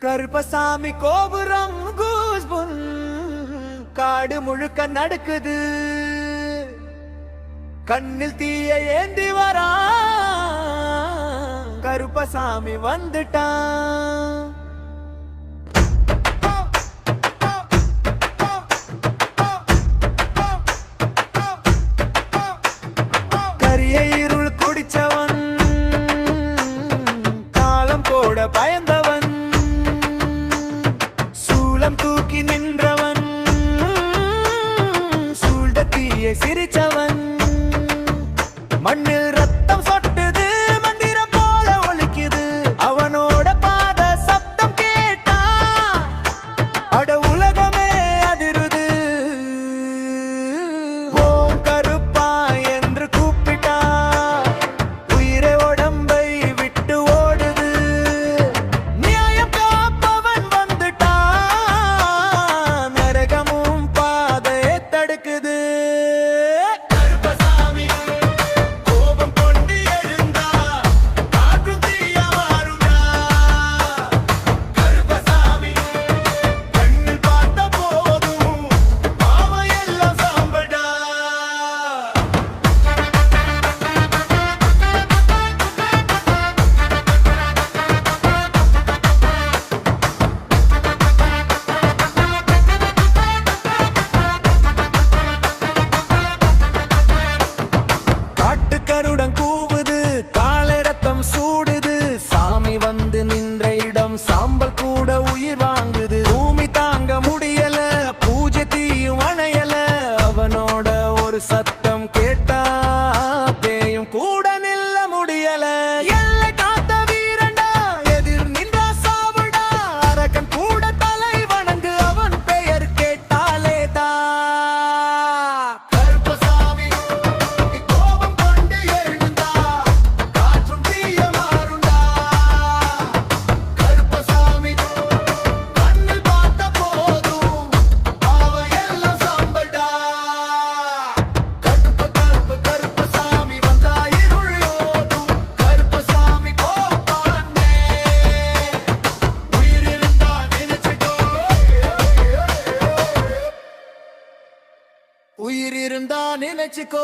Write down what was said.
கருப்பசாமி கோபுரம் கூஸ்புன் காடு முழுக்க நடக்குது. கண்ணில் தீய ஏந்தி வரா கருப்பசாமி வந்துட்டான். கரிய இருள் குடிச்சவன் காலம் போட பயந்தவன் சூலம் தூக்கி நின்றவன் சூழ்ந்த தீயை சிரிச்சவன் மண்ணில் ரத்தம் சொட்டுது மந்திரம் போல ஒலிக்குது அவனோட பாத சப்தம் கேட்டா அட உலகமே அதிருது. ஓம் கருப்பா என்று கூப்பிட்டா உயிரை உடம்பை விட்டு ஓடுது. நியாயம் காப்பவன் வந்துட்டா நரகமும் பாதையை தடுக்குது. கருடன் கூவுது காலை ரத்தம் சூடுது சாமி வந்து நின்ற இடம் சாம்பல் கூட உயிர் வாங்குது. பூமி தாங்க முடியல பூஜை தீயும் அணையல அவனோட ஒரு சத்தம் கேட்டா பேயும் கூட நில்ல முடியல. எல்லை காத்த வீரண்டா எதிர் நின்றா சாவுடா அரக்கன் கூட தலை வணங்கு அவன் பெயர் கேட்டாலேதா. உயிர் இருந்தா நினைச்சுக்கோ.